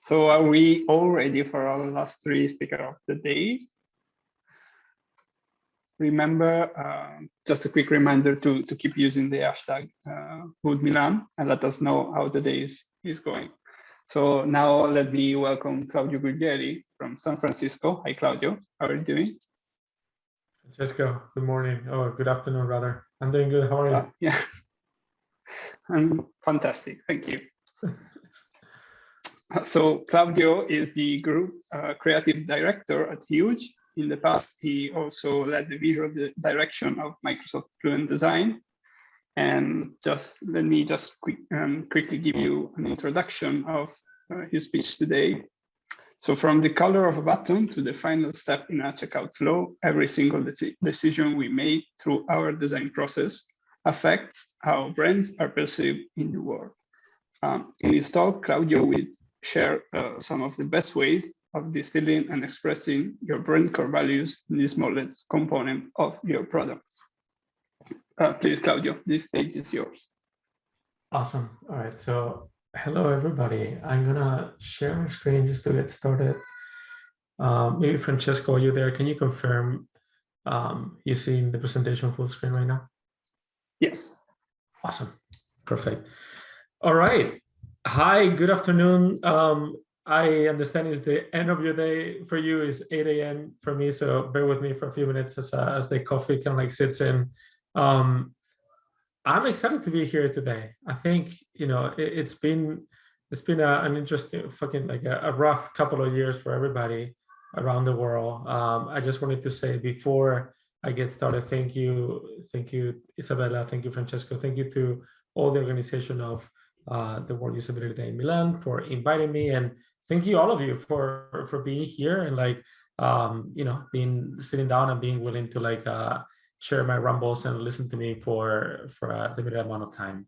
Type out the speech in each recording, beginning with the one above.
So are we all ready for our last three speaker of the day? Remember, just a quick reminder to keep using the hashtag WUDMilan and let us know how the day is going. So now let me welcome Claudio Guglieri from San Francisco. Hi, Claudio. How are you doing? Francesco, good morning. Oh, good afternoon, rather. I'm doing good. How are you? Yeah, I'm fantastic. Thank you. So Claudio is the group creative director at Huge. In the past, he also led the visual direction of Microsoft Fluent Design. And let me quickly give you an introduction of his speech today. So from the color of a button to the final step in a checkout flow, every single decision we make through our design process affects how brands are perceived in the world. In his talk, Claudio will share some of the best ways of distilling and expressing your brand core values in the smallest component of your products. Please, Claudio, this stage is yours. Awesome. All right. So hello, everybody. I'm going to share my screen just to get started. Maybe Francesco, are you there? Can you confirm you're seeing the presentation full screen right now? Yes. Awesome. Perfect. All right. Hi, good afternoon. I understand it's the end of your day. For you is 8 a.m. for me, so bear with me for a few minutes as the coffee kind of like sits in. I'm excited to be here today. I think, you know, it's been an interesting a rough couple of years for everybody around the world. I just wanted to say before I get started, thank you, Isabella, thank you, Francesco, thank you to all the organization of the World Usability Day in Milan for inviting me, and thank you all of you for being here and you know, sitting down and being willing to share my rumbles and listen to me for a limited amount of time.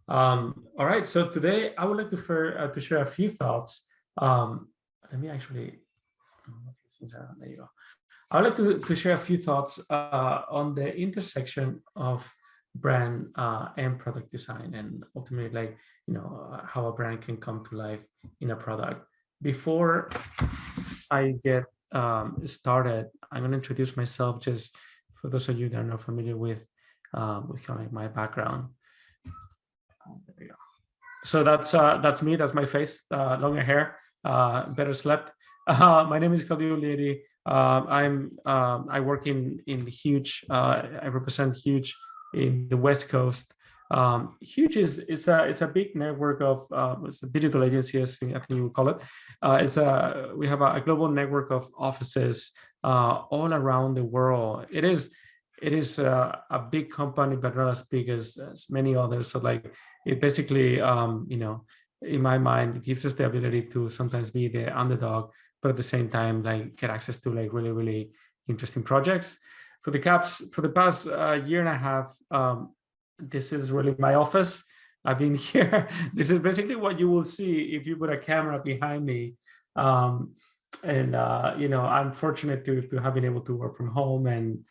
All right, so today I would like to share a few thoughts. Let me actually, there you go. I would like to share a few thoughts on the intersection of brand and product design, and ultimately, you know, how a brand can come to life in a product. Before I get started, I'm going to introduce myself just for those of you that are not familiar with kind of like my background. There we go. So that's me. That's my face. Longer hair. Better slept. My name is Claudio Guglieri. I work in Huge. I represent Huge in the West Coast. Huge is a big network of it's a digital agency, I think you would call it. We have a global network of offices all around the world. It is a big company, but not as big as many others. So like it basically, you know, in my mind, it gives us the ability to sometimes be the underdog, but at the same time, like get access to like really, really interesting projects. For the past year and a half, this is really my office. I've been here. This is basically what you will see if you put a camera behind me. You know, I'm fortunate to have been able to work from home and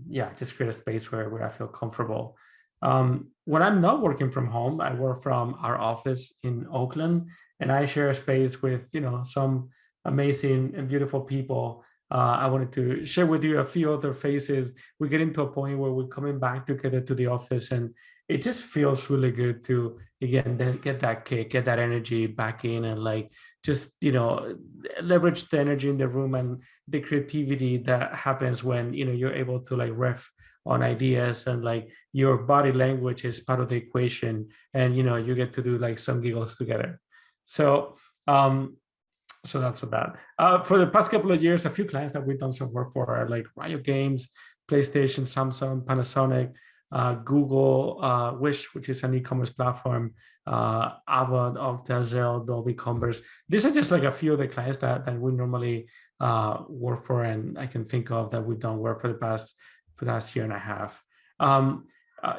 yeah, just create a space where I feel comfortable. When I'm not working from home, I work from our office in Oakland, and I share a space with, you know, some amazing and beautiful people. I wanted to share with you a few other faces. We're getting to a point where we're coming back together to the office, and it just feels really good to, again, then get that kick, get that energy back in, and like just, you know, leverage the energy in the room and the creativity that happens when, you know, you're able to like riff on ideas, and like your body language is part of the equation, and, you know, you get to do like some giggles together. So so that's that. For the past couple of years, a few clients that we've done some work for are like Riot Games, PlayStation, Samsung, Panasonic, Google, Wish, which is an e-commerce platform, Abbott, Okta, Zelle, Dolby, Converse. These are just like a few of the clients that we normally work for, and I can think of that we've done work for the past year and a half.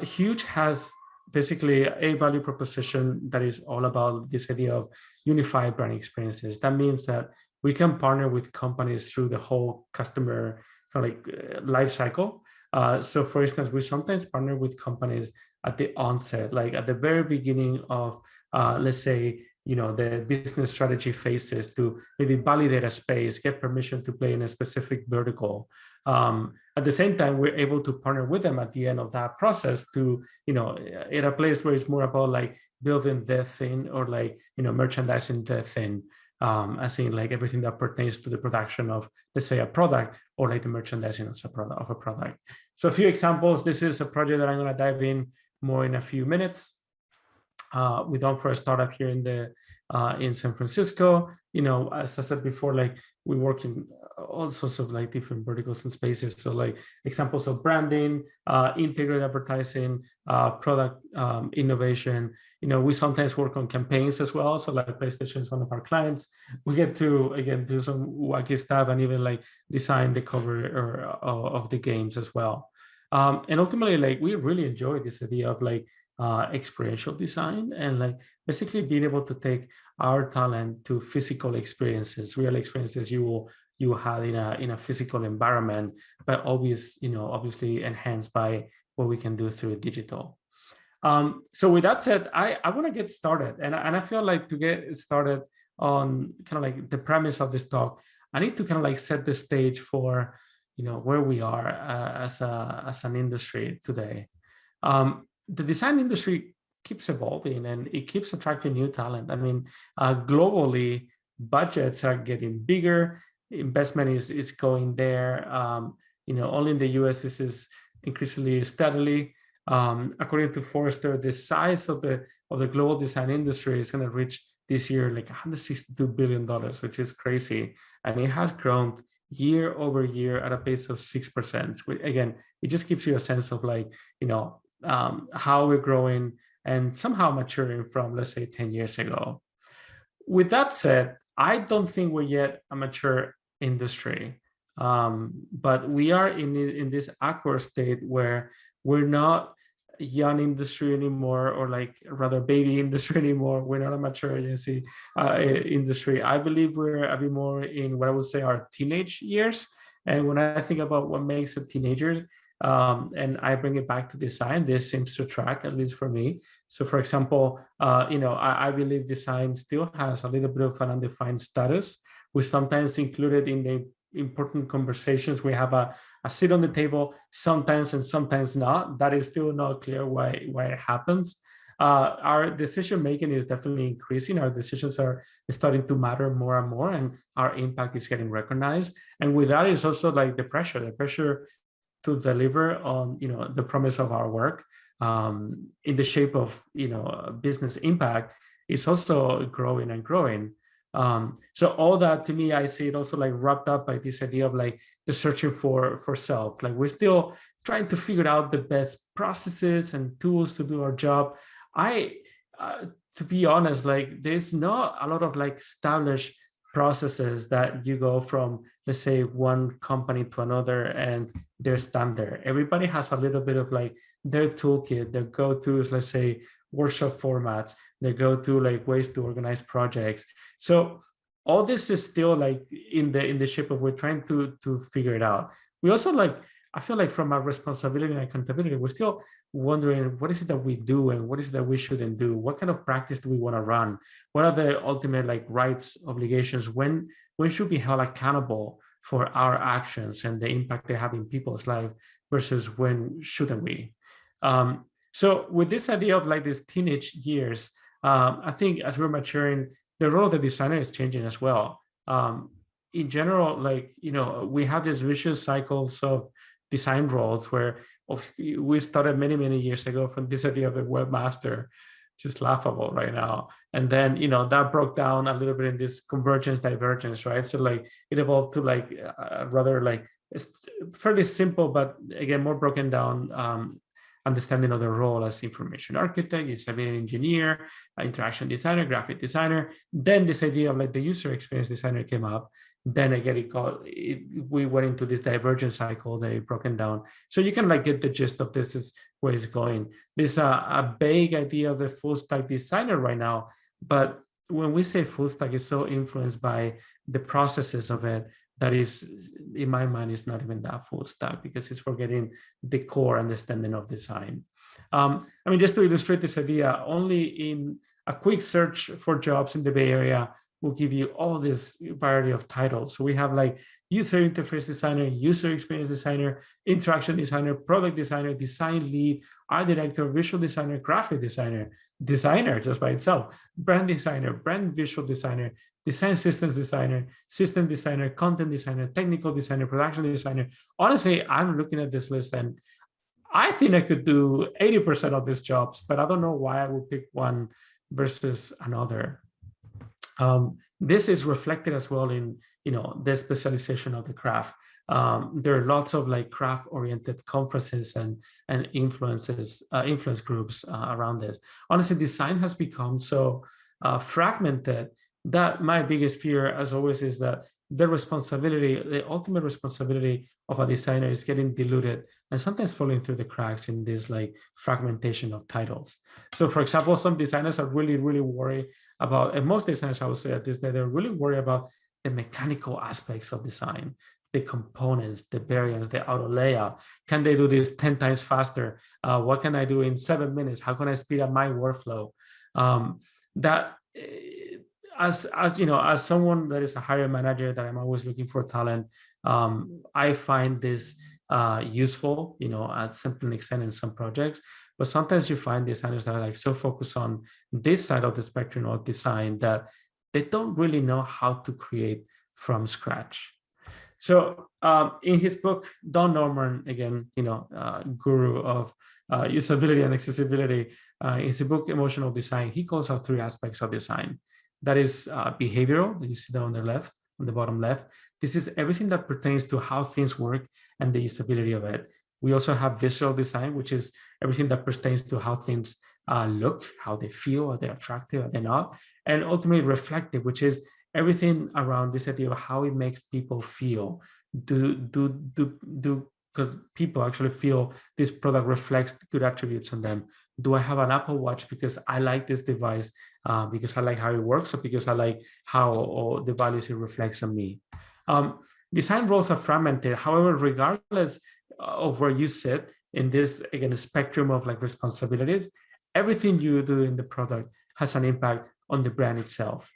Huge has basically a value proposition that is all about this idea of unified brand experiences. That means that we can partner with companies through the whole customer life cycle. So for instance, we sometimes partner with companies at the onset, like at the very beginning of, let's say, the business strategy phases to maybe validate a space, get permission to play in a specific vertical. At the same time, we're able to partner with them at the end of that process to, in a place where it's more about like building the thing or like, merchandising the thing, as in like everything that pertains to the production of, let's say, a product or like the merchandising of a product. So a few examples. This is a project that I'm going to dive in more in a few minutes. We done for a startup here in San Francisco. As I said before, like we work in all sorts of like different verticals and spaces. So like examples of branding, integrated advertising, product innovation. We sometimes work on campaigns as well. So like PlayStation is one of our clients. We get to again do some wacky stuff and even like design the cover of the games as well. And ultimately, like we really enjoy this idea of like experiential design and like basically being able to take our talent to physical experiences, real experiences you had in a physical environment, but obviously enhanced by what we can do through digital. So with that said, I want to get started, and I feel like to get started on kind of like the premise of this talk, I need to kind of like set the stage for where we are as an industry today. The design industry keeps evolving and it keeps attracting new talent. I mean, globally, budgets are getting bigger, investment is going there. Only in the US, this is increasingly steadily. According to Forrester, the size of the global design industry is going to reach this year like $162 billion, which is crazy. And it has grown year over year at a pace of 6%. Again, it just gives you a sense of like, how we're growing and somehow maturing from, let's say, 10 years ago. With that said, I don't think we're yet a mature industry, but we are in this awkward state where we're not a young industry anymore, or like rather baby industry anymore. We're not a mature agency industry. I believe we're a bit more in what I would say are teenage years. And when I think about what makes a teenager, and I bring it back to design, this seems to track, at least for me. So for example, I believe design still has a little bit of an undefined status. We sometimes include it in the important conversations. We have a seat on the table sometimes and sometimes not. That is still not clear why it happens. Our decision making is definitely increasing. Our decisions are starting to matter more and more, and our impact is getting recognized. And with that is also like the pressure to deliver on the promise of our work in the shape of business impact is also growing and growing. So all that, to me, I see it also like wrapped up by this idea of like the searching for self. Like we're still trying to figure out the best processes and tools to do our job. To be honest, like there's not a lot of like established processes that you go from, let's say, one company to another and they're standard. Everybody has a little bit of like their toolkit, their go-tos, let's say workshop formats, their go-to like ways to organize projects. So all this is still like in the shape of we're trying to figure it out. We also like, I feel like from our responsibility and accountability, we're still wondering what is it that we do and what is it that we shouldn't do? What kind of practice do we want to run? What are the ultimate like rights, obligations? When should we be held accountable for our actions and the impact they have in people's life versus when shouldn't we? So with this idea of like these teenage years, I think as we're maturing, the role of the designer is changing as well. In general, like, we have these vicious cycles of design roles where we started many years ago from this idea of a webmaster, just laughable right now. And then, that broke down a little bit in this convergence, divergence, right? So like it evolved to like rather like it's fairly simple, but again, more broken down understanding of the role as information architect, disability engineer, interaction designer, graphic designer. Then this idea of like the user experience designer came up. Then again, we went into this divergent cycle that it broken down. So you can like get the gist of this is where it's going. There's a vague idea of the full stack designer right now, but when we say full stack, it's so influenced by the processes of it that is, in my mind, is not even that full stack because it's forgetting the core understanding of design. I mean, just to illustrate this idea, only in a quick search for jobs in the Bay Area will give you all this variety of titles. So we have like user interface designer, user experience designer, interaction designer, product designer, design lead, art director, visual designer, graphic designer, designer just by itself, brand designer, brand visual designer, design systems designer, system designer, content designer, technical designer, production designer. Honestly, I'm looking at this list and I think I could do 80% of these jobs, but I don't know why I would pick one versus another. This is reflected as well in, the specialization of the craft. There are lots of like craft-oriented conferences and influence groups around this. Honestly, design has become so fragmented that my biggest fear, as always, is that the ultimate responsibility of a designer is getting diluted and sometimes falling through the cracks in this like fragmentation of titles. So for example, some designers are really, really worried about, and most designers I would say at this day, they're really worried about the mechanical aspects of design, the components, the variants, the auto layout. Can they do this 10 times faster? What can I do in 7 minutes? How can I speed up my workflow? As someone that is a hiring manager that I'm always looking for talent, I find this useful, at certain extent in some projects. But sometimes you find designers that are like so focused on this side of the spectrum of design that they don't really know how to create from scratch. So in his book, Don Norman, again, guru of usability and accessibility, in his book, Emotional Design, he calls out 3 aspects of design. That is behavioral, that you see that on the bottom left. This is everything that pertains to how things work and the usability of it. We also have visual design, which is everything that pertains to how things look, how they feel, are they attractive, are they not? And ultimately reflective, which is everything around this idea of how it makes people feel. Because people actually feel this product reflects good attributes on them. Do I have an Apple Watch because I like this device, because I like how it works, or because I like how the values it reflects on me? Design roles are fragmented. However, regardless of where you sit in this, again, spectrum of like responsibilities, everything you do in the product has an impact on the brand itself.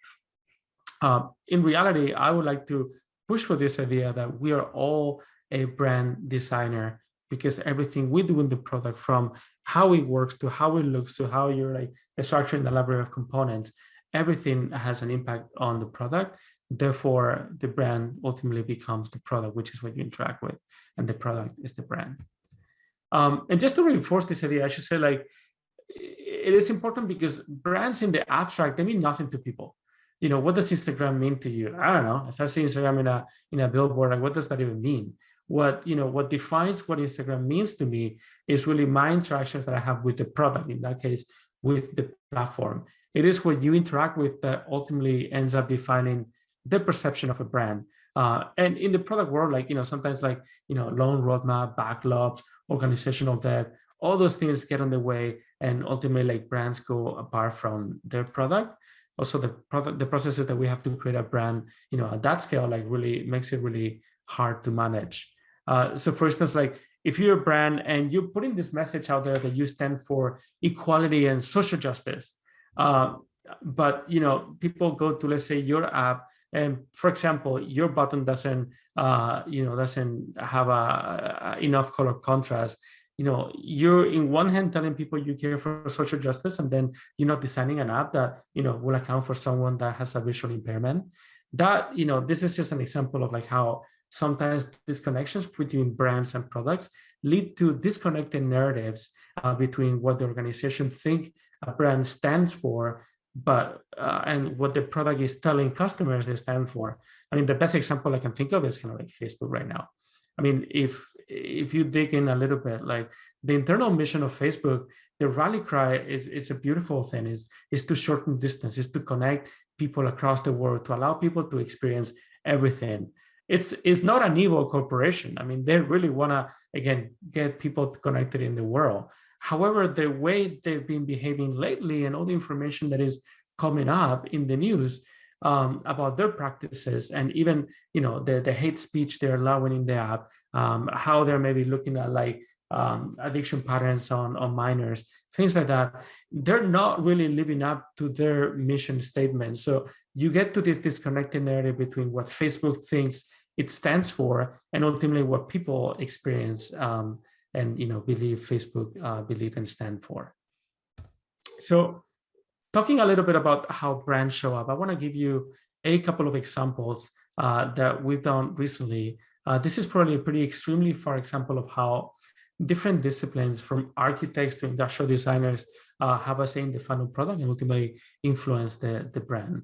In reality, I would like to push for this idea that we are all a brand designer, because everything we do in the product, from how it works to how it looks to how you're like structuring the library of components, everything has an impact on the product. Therefore, the brand ultimately becomes the product, which is what you interact with, and the product is the brand. And just to reinforce this idea, I should say, like, it is important because brands in the abstract, they mean nothing to people. What does Instagram mean to you? I don't know. If I see Instagram in a billboard, like, what does that even mean? What defines what Instagram means to me is really my interactions that I have with the product, in that case, with the platform. It is what you interact with that ultimately ends up defining the perception of a brand. And in the product world, like, sometimes like, long roadmap, backlogs, organizational debt, all those things get on the way, and ultimately like brands go apart from their product. Also, the processes that we have to create a brand, at that scale, like, really makes it really hard to manage. So for instance, like, if you're a brand and you're putting this message out there that you stand for equality and social justice, but people go to, let's say, your app, and for example, your button doesn't have enough color contrast. You're in one hand telling people you care for social justice, and then you're not designing an app that will account for someone that has a visual impairment. That this is just an example of like how sometimes disconnections between brands and products lead to disconnected narratives between what the organization think a brand stands for, but and what the product is telling customers they stand for. I mean, the best example I can think of is kind of like Facebook right now. I mean, if you dig in a little bit, like, the internal mission of Facebook, the rally cry is a beautiful thing, is to shorten distance, is to connect people across the world, to allow people to experience everything. It's not an evil corporation. I mean, they really want to, again, get people connected in the world. However, the way they've been behaving lately, and all the information that is coming up in the news about their practices, and even the hate speech they're allowing in the app, how they're maybe looking at like addiction patterns on minors, things like that. They're not really living up to their mission statement. So you get to this disconnected narrative between what Facebook thinks it stands for and ultimately what people experience and believe Facebook believe and stand for. So talking a little bit about how brands show up, I want to give you a couple of examples that we've done recently. This is probably a pretty extremely far example of how different disciplines, from architects to industrial designers, have a say in the final product and ultimately influence the brand.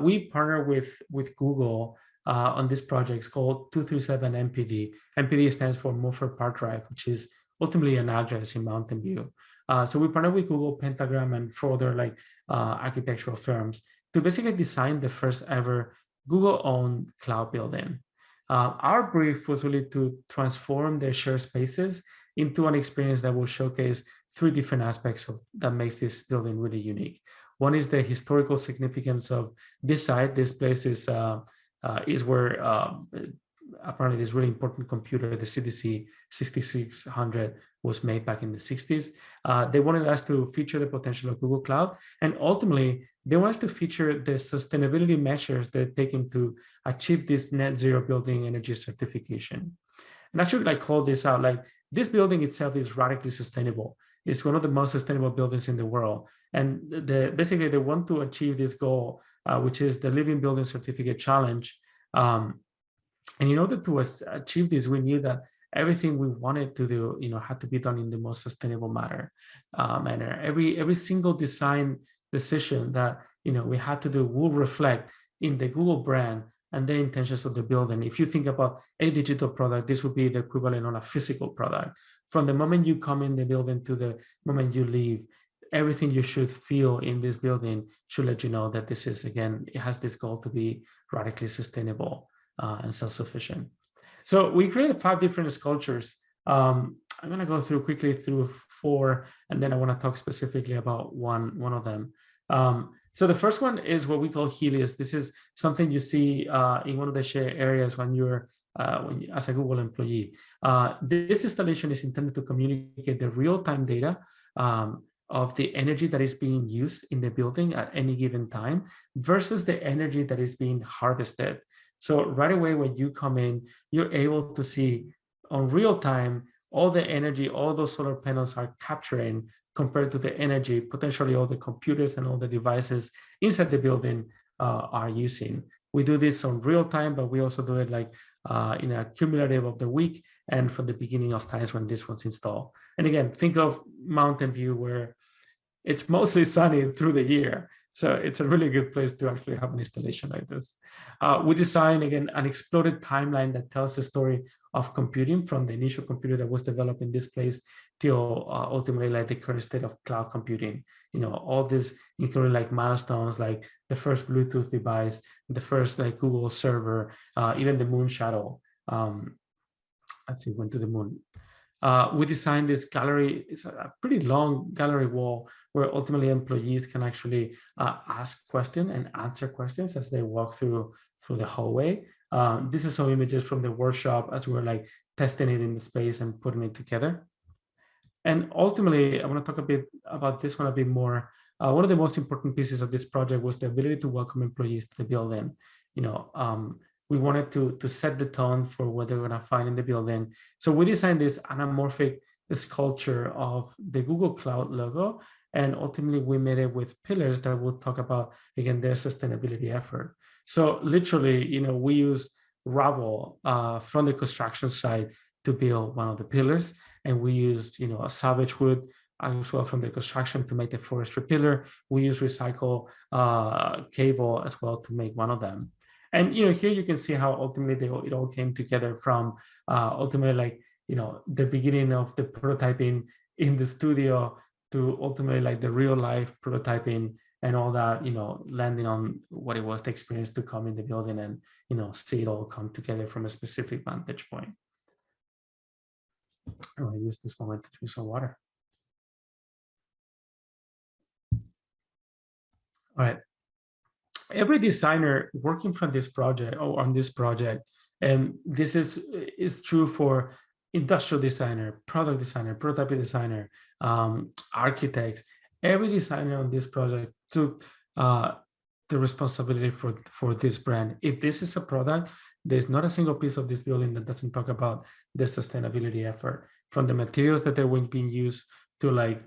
We partner with Google on this project. It's called 237 MPD. MPD stands for Mulford Park Drive, which is ultimately an address in Mountain View. So we partner with Google, Pentagram, and 4 other architectural firms to basically design the first ever Google-owned cloud building. Our brief was really to transform their shared spaces into an experience that will showcase 3 different aspects that makes this building really unique. One is the historical significance of this site. This place is where apparently this really important computer, the CDC 6600, was made back in the 60s. They wanted us to feature the potential of Google Cloud, and ultimately they want us to feature the sustainability measures that are taken to achieve this net zero building energy certification. And I should call this out, this building itself is radically sustainable. It's one of the most sustainable buildings in the world. And basically they want to achieve this goal, which is the Living Building Certificate Challenge. And in order to achieve this, we knew that everything we wanted to do, had to be done in the most sustainable manner. Every single design decision that we had to do will reflect in the Google brand and the intentions of the building. If you think about a digital product, this would be the equivalent on a physical product. From the moment you come in the building to the moment you leave, everything you should feel in this building should let you know that this is, again, it has this goal to be radically sustainable and self-sufficient. So we created 5 different sculptures. I'm going to go quickly through 4, and then I want to talk specifically about one of them. So the first one is what we call Helios. This is something you see in one of the shared areas when you're as a Google employee. This installation is intended to communicate the real-time data of the energy that is being used in the building at any given time versus the energy that is being harvested. So right away when you come in, you're able to see on real time all the energy all those solar panels are capturing compared to the energy potentially all the computers and all the devices inside the building are using. We do this on real time, but we also do it in a cumulative of the week and from the beginning of times when this was installed. And again, think of Mountain View where it's mostly sunny through the year. So it's a really good place to actually have an installation like this. We design, again, an exploded timeline that tells the story of computing from the initial computer that was developed in this place till ultimately the current state of cloud computing. All this including milestones like the first Bluetooth device, the first Google server, even the moon shuttle. Let's see, went to the moon. We designed this gallery. It's a pretty long gallery wall where ultimately employees can actually ask questions and answer questions as they walk through the hallway. This is some images from the workshop as we're testing it in the space and putting it together. And ultimately, I want to talk a bit about this one a bit more. One of the most important pieces of this project was the ability to welcome employees to the building. We wanted to set the tone for what they're going to find in the building. So we designed this anamorphic sculpture of the Google Cloud logo. And ultimately, we made it with pillars that will talk about, again, their sustainability effort. So literally, we use rubble from the construction site to build one of the pillars. And we used, a salvage wood as well from the construction to make the forestry pillar. We use recycled cable as well to make one of them. And here you can see how ultimately it all came together from ultimately the beginning of the prototyping in the studio to ultimately the real life prototyping and all that, landing on what it was the experience to come in the building and see it all come together from a specific vantage point. I'm going to use this moment to drink some water. All right. Every designer working from this project or on this project, and this is true for industrial designer, product designer, prototype designer, architects. Every designer on this project took the responsibility for this brand. If this is a product, there's not a single piece of this building that doesn't talk about the sustainability effort, from the materials that they're being used to, like,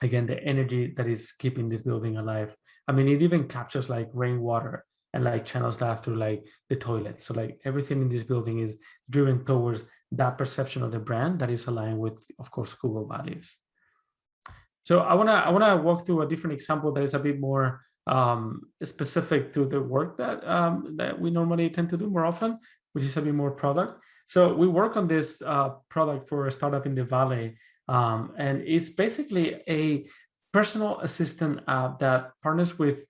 again, the energy that is keeping this building alive. I mean, it even captures like rainwater and like channels that through like the toilet. So like everything in this building is driven towards that perception of the brand that is aligned with, of course, Google values. So I wanna walk through a different example that is a bit more specific to the work that we normally tend to do more often, which is a bit more product. So we work on this product for a startup in the Valley, and it's basically a personal assistant app that partners with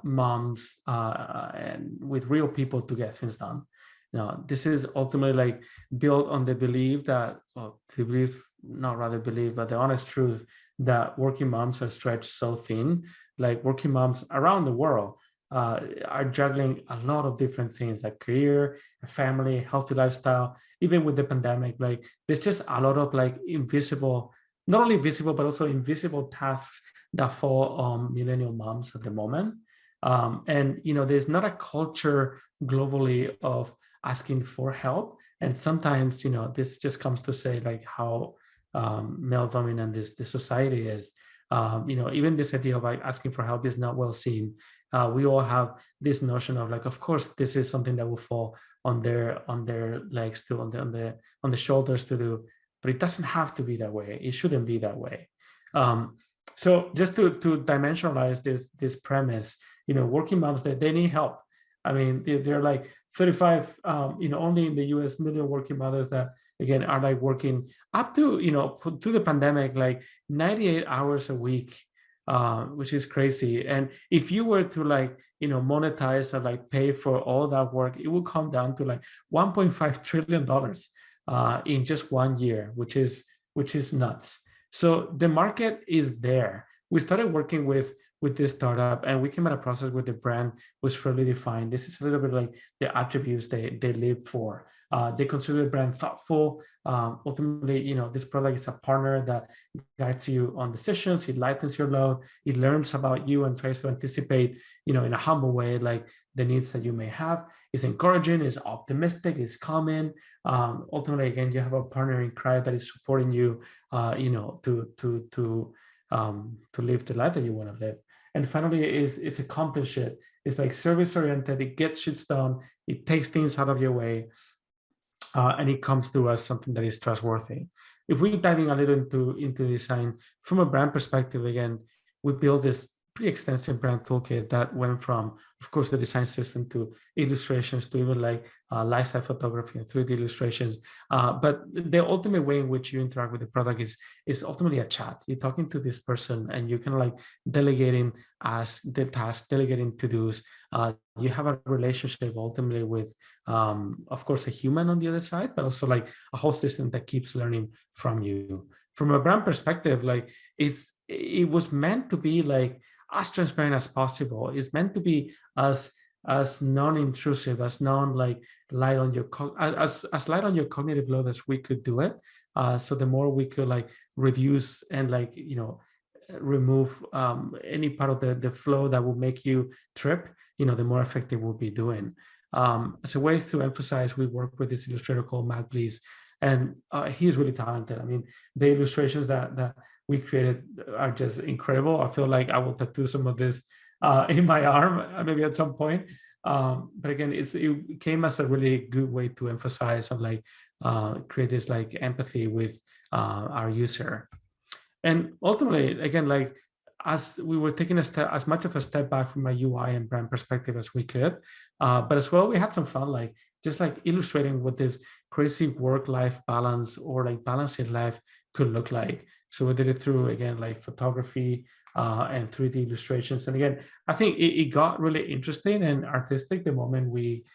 moms and with real people to get things done. This is ultimately like built on the belief that, but the honest truth that working moms are stretched so thin. Like working moms around the world are juggling a lot of different things, like career, family, healthy lifestyle. Even with the pandemic, like there's just a lot of like invisible, not only visible, but also invisible tasks that fall on millennial moms at the moment. And there's not a culture globally of asking for help. And sometimes, this just comes to say like how male dominant this society is. Even this idea of like asking for help is not well seen. We all have this notion of like, of course, this is something that will fall on their legs to, on the shoulders to do, but it doesn't have to be that way. It shouldn't be that way. So just to dimensionalize this premise, working moms, that they need help. I mean, they're like 35, only in the US, million working mothers that, again, are like working up to, through the pandemic, like 98 hours a week, which is crazy. And if you were to like, monetize or like pay for all that work, it would come down to like $1.5 trillion in just 1 year, which is nuts. So the market is there. We started working with this startup, and we came at a process where the brand was fairly defined. This is a little bit like the attributes they live for. They consider the brand thoughtful. Ultimately, this product is a partner that guides you on decisions. It lightens your load. It learns about you and tries to anticipate, in a humble way, like the needs that you may have. It's encouraging, it's optimistic, it's calming. Ultimately, again, you have a partner in crime that is supporting you, to live the life that you want to live. And finally, it's accomplish it. It's like service oriented. It gets shit done. It takes things out of your way, and it comes to us something that is trustworthy. If we dive in a little into design from a brand perspective, again, we build this pretty extensive brand toolkit that went from, of course, the design system to illustrations to even like lifestyle photography and 3D illustrations. But the ultimate way in which you interact with the product is ultimately a chat. You're talking to this person, and you can like delegating as the task, delegating to-dos. You have a relationship ultimately with, of course, a human on the other side, but also like a whole system that keeps learning from you. From a brand perspective, like it was meant to be like as transparent as possible. It's meant to be as non-intrusive, as light on your cognitive load as we could do it. So the more we could like reduce and like remove any part of the flow that will make you trip, the more effective we'll be doing. As a way to emphasize, we work with this illustrator called Matt Blees, and he's really talented. I mean, the illustrations that we created are just incredible. I feel like I will tattoo some of this in my arm maybe at some point. But again, it came as a really good way to emphasize and like create this like empathy with our user. And ultimately, again, like as we were taking as much of a step back from a UI and brand perspective as we could, but as well, we had some fun, like just like illustrating what this crazy work-life balance or like balancing life could look like. So we did it through, again, like photography and 3D illustrations. And again, I think it got really interesting and artistic the moment we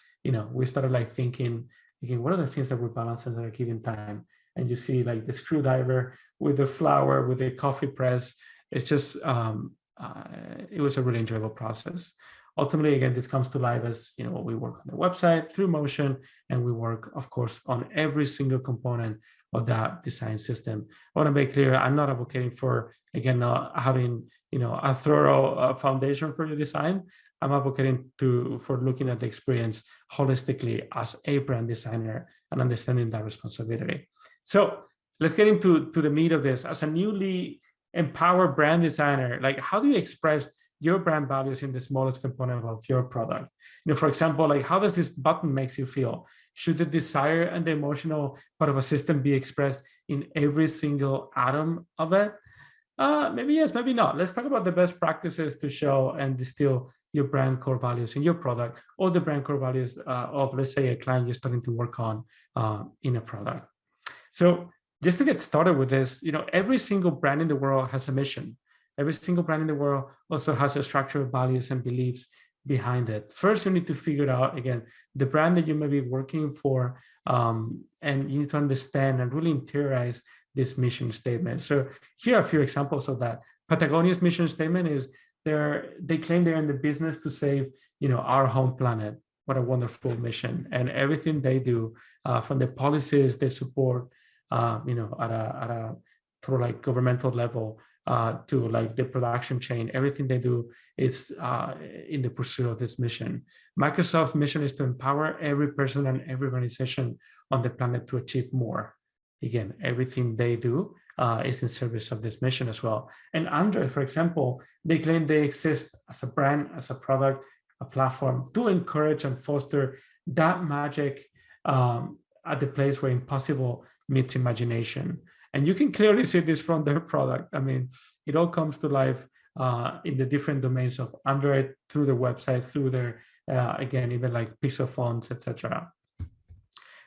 started like thinking, what are the things that we're balancing at a given time? And you see like the screwdriver with the flower, with the coffee press. It's just, it was a really enjoyable process. ultimately, again, this comes to life as, we work on the website through motion, and we work, of course, on every single component of that design system. I want to make clear, I'm not advocating for, again, having, a thorough foundation for your design. I'm advocating for looking at the experience holistically as a brand designer and understanding that responsibility. So let's get into the meat of this. As a newly empowered brand designer, like, how do you express your brand values in the smallest component of your product? For example, like, how does this button makes you feel? Should the desire and the emotional part of a system be expressed in every single atom of it? Maybe yes, maybe not. Let's talk about the best practices to show and distill your brand core values in your product, or the brand core values of, let's say, a client you're starting to work on in a product. So just to get started with this, every single brand in the world has a mission. Every single brand in the world also has a structure of values and beliefs behind it. First, you need to figure out, again, the brand that you may be working for, and you need to understand and really interiorize this mission statement. So here are a few examples of that. Patagonia's mission statement is they claim they're in the business to save, our home planet. What a wonderful mission. And everything they do, from the policies they support, at a sort of like governmental level, to like the production chain, everything they do is in the pursuit of this mission. Microsoft's mission is to empower every person and every organization on the planet to achieve more. Again, everything they do is in service of this mission as well. And Android, for example, they claim they exist as a brand, as a product, a platform to encourage and foster that magic at the place where impossible meets imagination. And you can clearly see this from their product. I mean, it all comes to life in the different domains of Android, through their website, through their, again, even like Pixel phones, etc.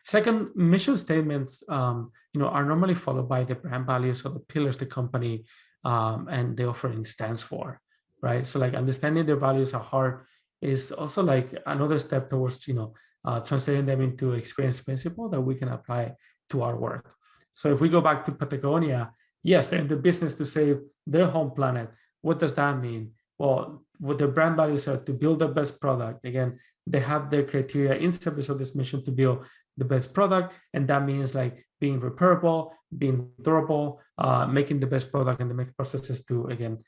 Second, mission statements, are normally followed by the brand values or the pillars the company and the offering stands for, right? So like understanding their values at heart is also like another step towards, translating them into experience principle that we can apply to our work. So if we go back to Patagonia, yes, they're in the business to save their home planet. What does that mean? Well, what their brand values are to build the best product. Again, they have their criteria in service of this mission to build the best product. And that means like being repairable, being durable, making the best product and the best processes to, again,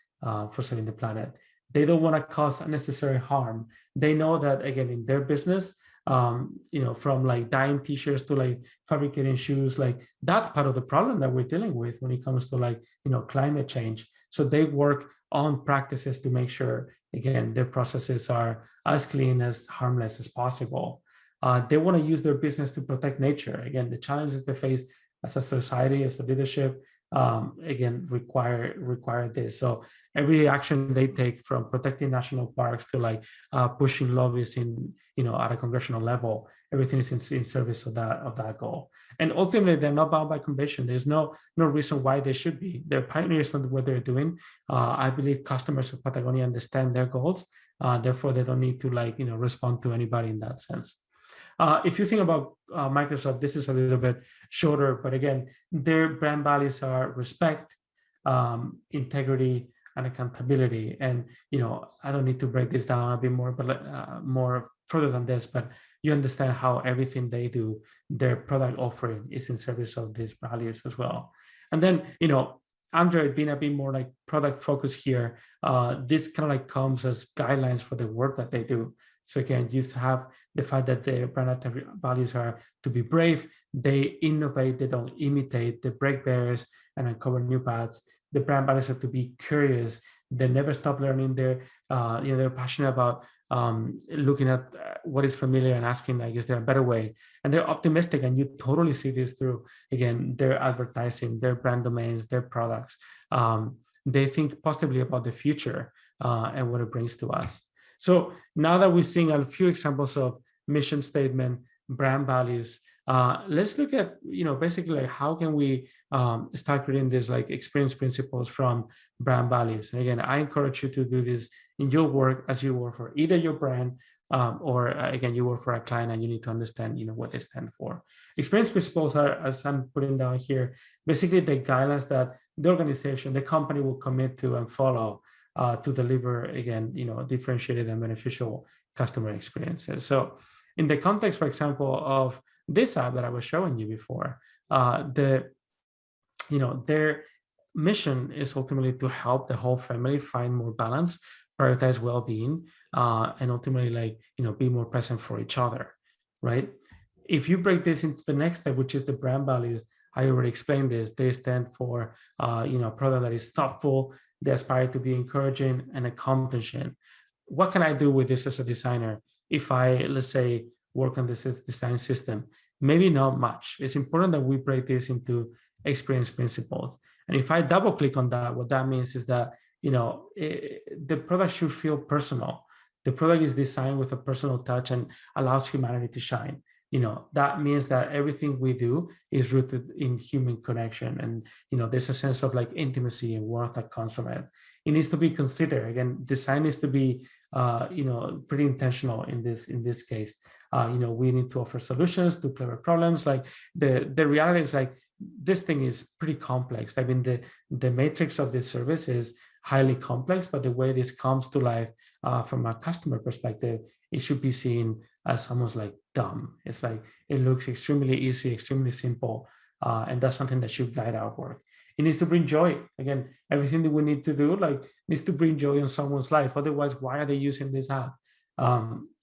for saving the planet. They don't want to cause unnecessary harm. They know that, again, in their business, from like dyeing t-shirts to like fabricating shoes, like that's part of the problem that we're dealing with when it comes to like, climate change. So they work on practices to make sure, again, their processes are as clean, as harmless as possible. They want to use their business to protect nature. Again, the challenges they face as a society, as a leadership, again, require this. So every action they take, from protecting national parks to like pushing lobbies in, at a congressional level, everything is in service of that goal. And ultimately, they're not bound by convention. There's no reason why they should be. They're pioneers on what they're doing. I believe customers of Patagonia understand their goals. Therefore, they don't need to like, respond to anybody in that sense. If you think about Microsoft, this is a little bit shorter, but again, their brand values are respect, integrity, and accountability. And, I don't need to break this down a bit more, but more further than this, but you understand how everything they do, their product offering is in service of these values as well. And then, Android being a bit more like product focused here, this kind of like comes as guidelines for the work that they do. So again, you have the fact that their brand values are to be brave, they innovate, they don't imitate, they break barriers and uncover new paths. The brand values are to be curious, they never stop learning. They're passionate about looking at what is familiar and asking, like, is there a better way? And they're optimistic, and you totally see this through, again, their advertising, their brand domains, their products. They think positively about the future and what it brings to us. So now that we've seen a few examples of mission statement, brand values, let's look at, basically like how can we start creating this like experience principles from brand values. And again, I encourage you to do this in your work as you work for either your brand or again, you work for a client and you need to understand, what they stand for. Experience principles are, as I'm putting down here, basically the guidelines that the organization, the company will commit to and follow to deliver, again, differentiated and beneficial customer experiences. So in the context, for example, of this app that I was showing you before, their mission is ultimately to help the whole family find more balance, prioritize well-being, and ultimately be more present for each other, right? If you break this into the next step, which is the brand values, I already explained this. They stand for a product that is thoughtful, they aspire to be encouraging and accomplishing. What can I do with this as a designer if I, let's say, work on this design system? Maybe not much. It's important that we break this into experience principles. And if I double click on that, what that means is that the product should feel personal. The product is designed with a personal touch and allows humanity to shine. That means that everything we do is rooted in human connection, and there's a sense of intimacy and warmth that comes from it. It needs to be considered. Again, design needs to be pretty intentional in this case. We need to offer solutions to clever problems. The reality is this thing is pretty complex. I mean, the matrix of this service is highly complex, but the way this comes to life from a customer perspective, it should be seen as almost dumb. It's it looks extremely easy, extremely simple, and that's something that should guide our work. It needs to bring joy. Again, everything that we need to do needs to bring joy in someone's life. Otherwise, why are they using this app?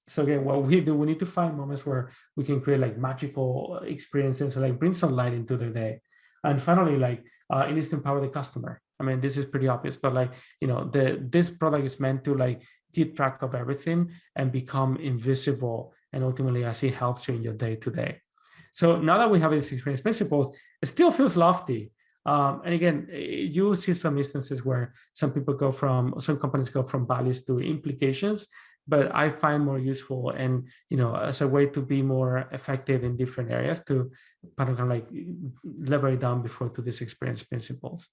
So again, what we do, we need to find moments where we can create magical experiences, bring some light into their day. And finally, it needs to empower the customer. I mean, this is pretty obvious, but this product is meant to keep track of everything and become invisible, and ultimately as it helps you in your day to day. So now that we have these experience principles, it still feels lofty. And again, you will see some instances where some companies go from values to implications, but I find more useful and, as a way to be more effective in different areas to kind of lever it down before to these experience principles.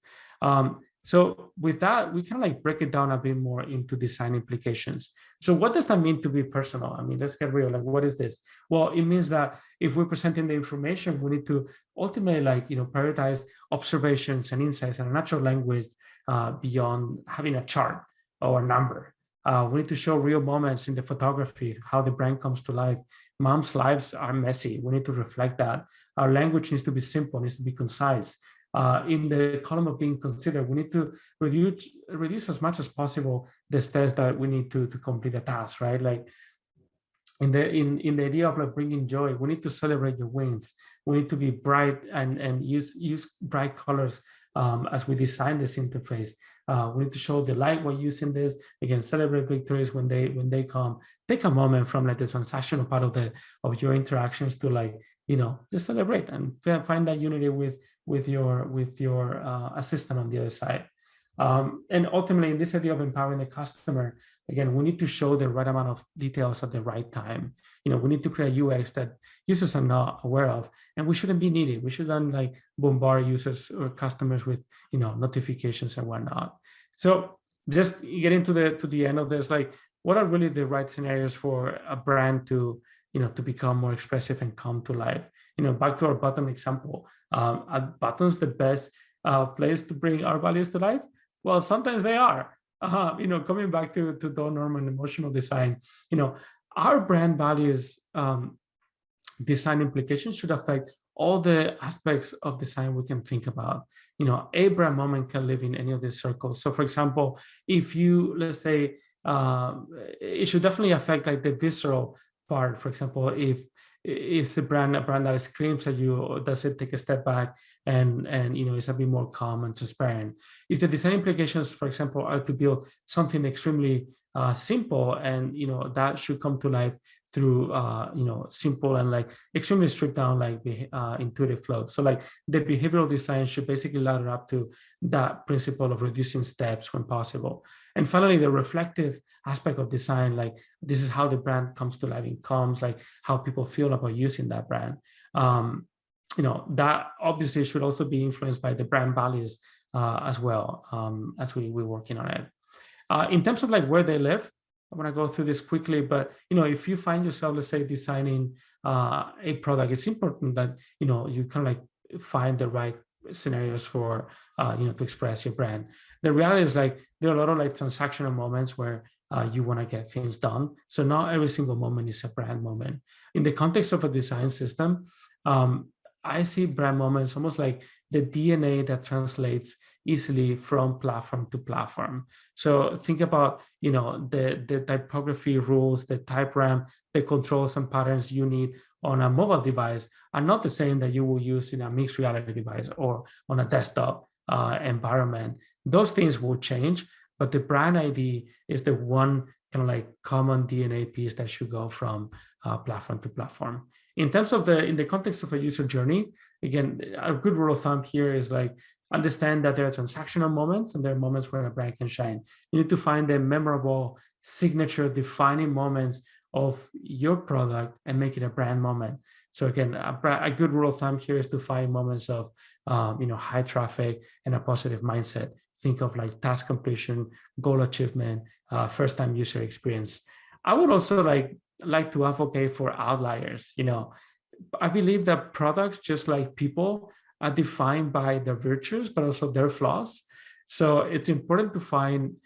So with that, we kind of break it down a bit more into design implications. So what does that mean to be personal? I mean, let's get real. What is this? Well, it means that if we're presenting the information, we need to ultimately prioritize observations and insights and a natural language beyond having a chart or a number. We need to show real moments in the photography, how the brand comes to life. Mom's lives are messy. We need to reflect that. Our language needs to be simple, needs to be concise. In the column of being considered, we need to reduce as much as possible the steps that we need to complete a task, right? In the idea of bringing joy, we need to celebrate your wins. We need to be bright and use bright colors as we design this interface. We need to show the light while using this. Again, celebrate victories when they come. Take a moment from the transactional part of your interactions to just celebrate and find that unity with your assistant on the other side. And ultimately, in this idea of empowering the customer, again, we need to show the right amount of details at the right time. We need to create a UX that users are not aware of, and we shouldn't be needy. We shouldn't bombard users or customers with notifications and whatnot. So just getting to the end of this, what are really the right scenarios for a brand to become more expressive and come to life? Back to our button example, are buttons the best place to bring our values to life? Well, sometimes they are. Coming back to Don Norman emotional design, our brand values design implications should affect all the aspects of design we can think about. A brand moment can live in any of these circles. So for example, if you, let's say, it should definitely affect the visceral part. For example, if a brand that screams at you, or does it take a step back and is a bit more calm and transparent? If the design implications, for example, are to build something extremely simple, and that should come to life through simple and extremely stripped down intuitive flow. So the behavioral design should basically ladder up to that principle of reducing steps when possible. And finally, the reflective aspect of design, this is how the brand comes to life. It comes how people feel about using that brand. That obviously should also be influenced by the brand values as well, as we're working on it. In terms of where they live, I want to go through this quickly, but if you find yourself, let's say, designing a product, it's important that you kind of find the right scenarios for to express your brand. The reality is like there are a lot of like transactional moments where you want to get things done. So not every single moment is a brand moment. In the context of a design system, I see brand moments almost like the DNA that translates easily from platform to platform. So think about, the typography rules, the type ramp, the controls and patterns you need on a mobile device are not the same that you will use in a mixed reality device or on a desktop environment. Those things will change, but the brand ID is the one kind of like common DNA piece that should go from platform to platform. In terms of in the context of a user journey, again, a good rule of thumb here is like understand that there are transactional moments and there are moments where a brand can shine. You need to find the memorable, signature, defining moments of your product and make it a brand moment. So again, a good rule of thumb here is to find moments of high traffic and a positive mindset. Think of like task completion, goal achievement, first-time user experience. I would also like to advocate for outliers. I believe that products, just like people, are defined by their virtues, but also their flaws. So it's important to find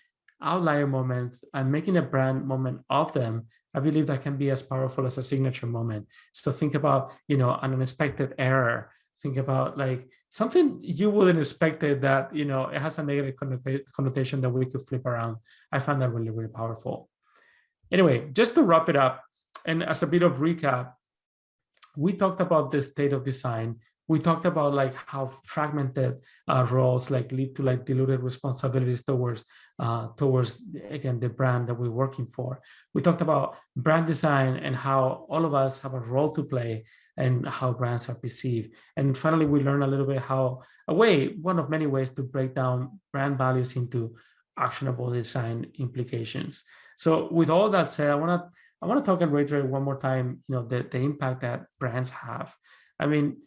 outlier moments and making a brand moment of them. I believe that can be as powerful as a signature moment. So think about, an unexpected error. Think about like something you wouldn't expect that, it has a negative connotation that we could flip around. I find that really, really powerful. Anyway, just to wrap it up, and as a bit of recap, we talked about the state of design. We talked about like how fragmented roles like lead to like diluted responsibilities towards again the brand that we're working for. We talked about brand design and how all of us have a role to play and how brands are perceived. And finally, we learned a little bit one of many ways to break down brand values into actionable design implications. So with all that said, I want to talk and reiterate one more time, the impact that brands have. I mean,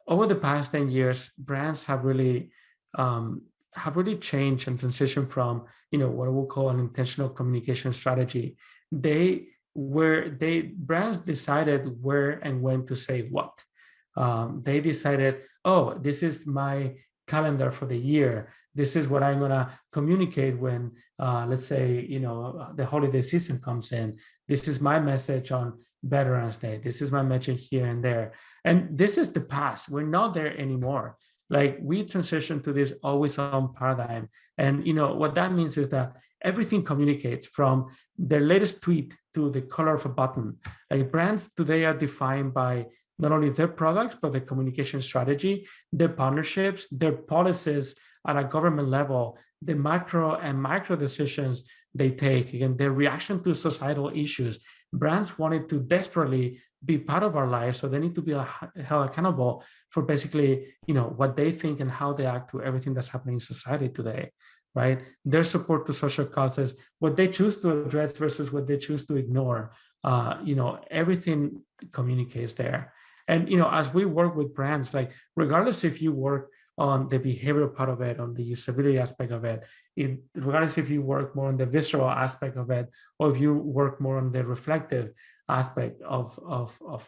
over the past 10 years, brands have really changed and transitioned from, what we'll call an intentional communication strategy. Brands decided where and when to say what. They decided, oh, this is my calendar for the year. This is what I'm gonna communicate when, let's say, the holiday season comes in. This is my message on Veterans Day. This is my message here and there. And this is the past. We're not there anymore. Like we transitioned to this always on paradigm. And what that means is that everything communicates from the latest tweet to the color of a button. Like brands today are defined by not only their products, but their communication strategy, their partnerships, their policies at a government level, the macro and micro decisions they take, again, their reaction to societal issues. Brands wanted to desperately be part of our lives, so they need to be held accountable for basically, what they think and how they act to everything that's happening in society today, right? Their support to social causes, what they choose to address versus what they choose to ignore, everything communicates there. And, as we work with brands, like regardless if you work on the behavioral part of it, on the usability aspect of it, regardless if you work more on the visceral aspect of it, or if you work more on the reflective aspect of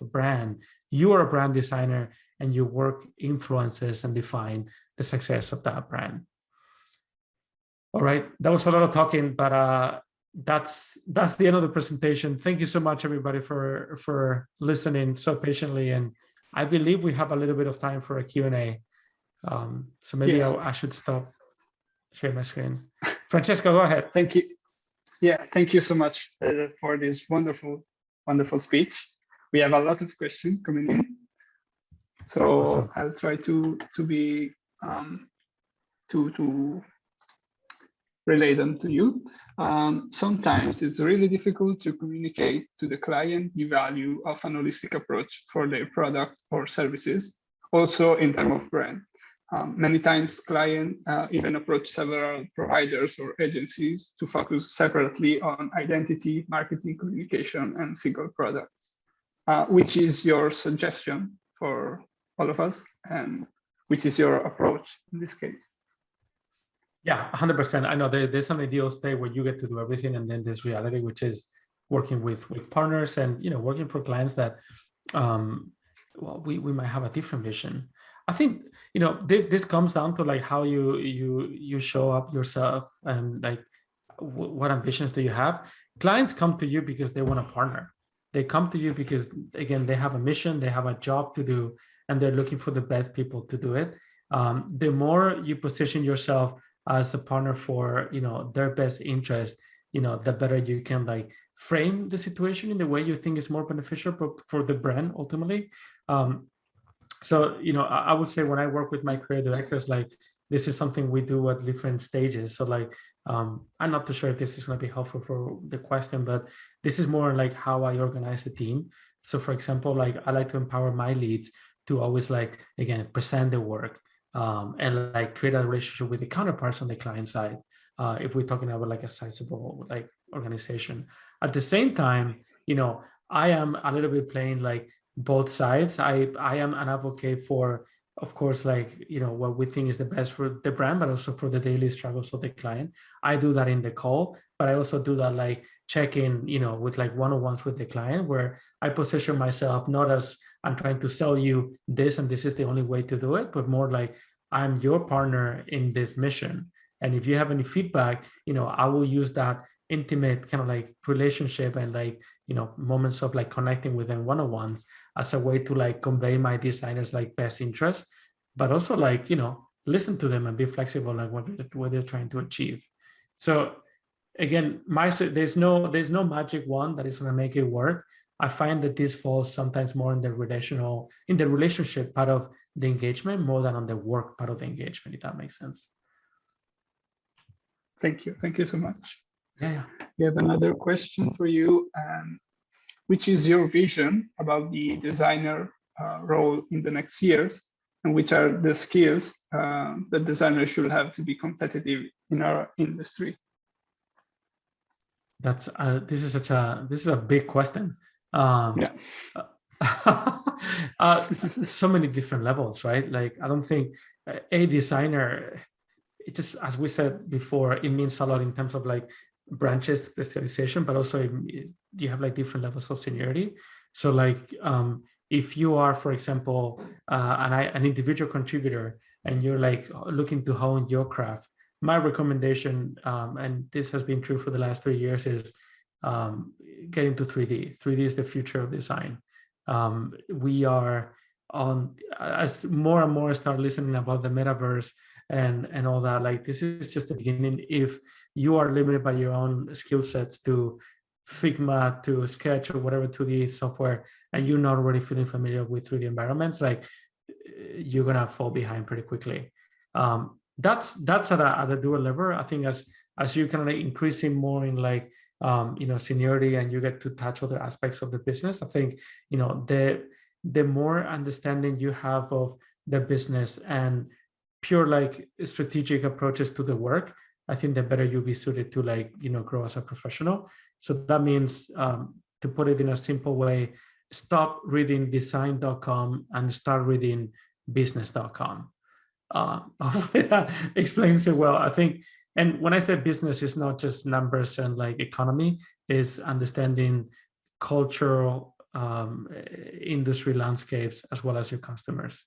a brand, you are a brand designer and your work influences and define the success of that brand. All right, that was a lot of talking, but that's the end of the presentation. Thank you so much, everybody, for listening so patiently. And I believe we have a little bit of time for a Q&A. So maybe yes. I should stop sharing my screen. Francesco, go ahead. Thank you. Yeah, thank you so much for this wonderful speech. We have a lot of questions coming in, so awesome. I'll try to be to relay them to you. Sometimes it's really difficult to communicate to the client the value of an holistic approach for their product or services, also in terms of brand. Many times clients even approach several providers or agencies to focus separately on identity, marketing, communication, and single products. Which is your suggestion for all of us, and which is your approach in this case? Yeah, 100%. I know there's an ideal state where you get to do everything, and then there's reality, which is working with partners and working for clients that we might have a different vision. I think, this comes down to like how you show up yourself, and like what ambitions do you have. Clients come to you because they want to partner. They come to you because, again, they have a mission, they have a job to do, and they're looking for the best people to do it. The more you position yourself as a partner for their best interest, the better you can like frame the situation in the way you think is more beneficial for the brand ultimately. So I would say when I work with my creative directors, like this is something we do at different stages. So like I'm not too sure if this is going to be helpful for the question, but this is more like how I organize the team. So for example, like I like to empower my leads to always like, again, present the work, and like create a relationship with the counterparts on the client side, if we're talking about like a sizable like organization. At the same time, I am a little bit playing like both sides. I am an advocate for, of course, like what we think is the best for the brand, but also for the daily struggles of the client. I do that in the call, but I also do that like check in, with like one-on-ones with the client, where I position myself not as I'm trying to sell you this and this is the only way to do it, but more like I'm your partner in this mission. And if you have any feedback, I will use that intimate kind of like relationship and like moments of like connecting with them one-on-ones as a way to like convey my designers like best interest, but also like listen to them and be flexible like what they're trying to achieve. So again, there's no magic wand that is going to make it work. I find that this falls sometimes more in the relationship part of the engagement more than on the work part of the engagement, if that makes sense. Thank you so much. Yeah. We have another question for you. Which is your vision about the designer role in the next years, and which are the skills that designers should have to be competitive in our industry? This is a big question. Yeah. So many different levels, right? Like I don't think a designer, it just, as we said before, it means a lot in terms of like branches specialization, but also you have like different levels of seniority. So like if you are, for example, an individual contributor and you're like looking to hone your craft, my recommendation, and this has been true for the last 3 years, is get into 3D. 3D is the future of design. We are on, as more and more start listening about the metaverse and all that, like this is just the beginning. If you are limited by your own skill sets to Figma, to Sketch, or whatever 2D software, and you're not already feeling familiar with 3D environments, like you're gonna fall behind pretty quickly. That's at a dual level. I think as you kind of like increasing more in like seniority and you get to touch other aspects of the business, I think the more understanding you have of the business and pure like strategic approaches to the work, I think the better you'll be suited to like grow as a professional. So that means, to put it in a simple way, stop reading design.com and start reading business.com. Hopefully that explains it well. I think, and when I say business, it's not just numbers and like economy, is understanding cultural industry landscapes as well as your customers.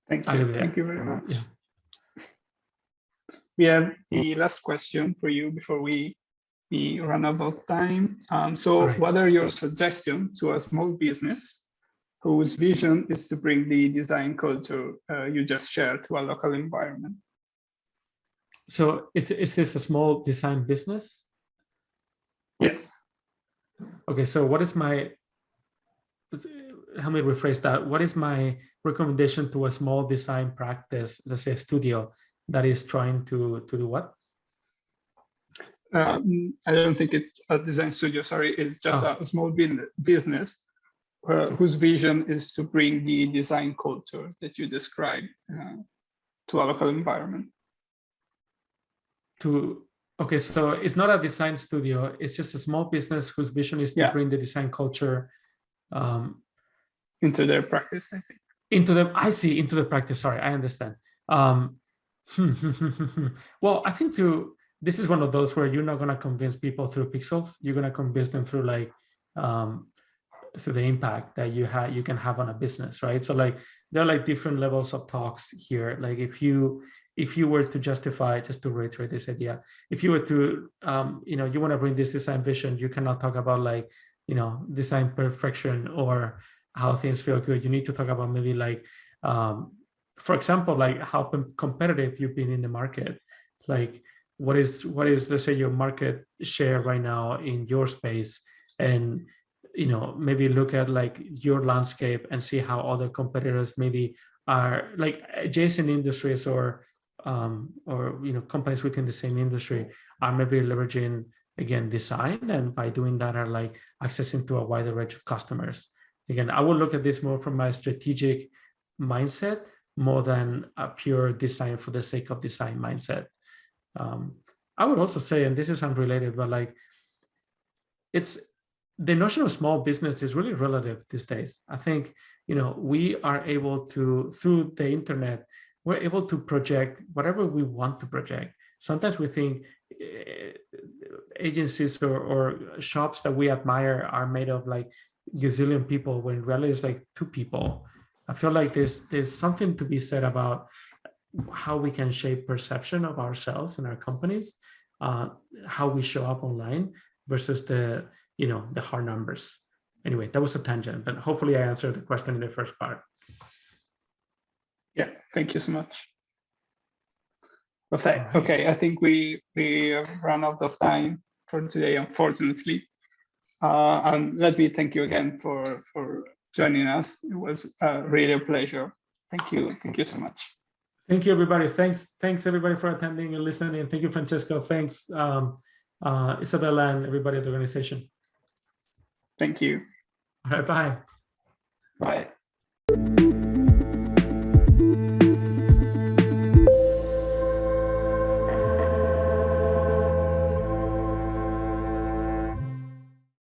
Thank you. Thank you very much. Yeah. We have the last question for you before we run out of time. So right. What are your suggestions to a small business whose vision is to bring the design culture you just shared to a local environment? So is this a small design business? Yes. Okay, so what is my, help me rephrase that. What is my recommendation to a small design practice, let's say a studio, that is trying to do what? I don't think it's a design studio, sorry. It's just a small business whose vision is to bring the design culture that you described to a local environment. Okay, so it's not a design studio, it's just a small business whose vision is to bring the design culture into their practice, I think. Into the practice, sorry, I understand. Well, I think this is one of those where you're not going to convince people through pixels. You're going to convince them through like through the impact that you can have on a business, right? So like there are like different levels of talks here. Like if you were to justify, just to reiterate this idea, if you were to you want to bring this design vision, you cannot talk about like design perfection or how things feel good. You need to talk about maybe like for example, like how competitive you've been in the market. Like what is let's say your market share right now in your space, and maybe look at like your landscape and see how other competitors maybe are like adjacent industries or companies within the same industry are maybe leveraging again design, and by doing that are like accessing to a wider range of customers. Again, I will look at this more from a strategic mindset more than a pure design for the sake of design mindset. I would also say, and this is unrelated, but like it's the notion of small business is really relative these days. I think we are able to, through the internet, we're able to project whatever we want to project. Sometimes we think agencies or shops that we admire are made of like gazillion people, when in reality it's like 2 people. I feel like there's something to be said about how we can shape perception of ourselves and our companies, how we show up online versus the hard numbers. Anyway, that was a tangent, but hopefully I answered the question in the first part. Yeah, thank you so much. Okay, I think we run out of time for today, unfortunately. And let me thank you again for joining us. It was really a pleasure. Thank you so much. Thank you, everybody. Thanks everybody for attending and listening. Thank you, Francesco. Thanks, Isabella, and everybody at the organization. Thank you. All right, bye. Bye.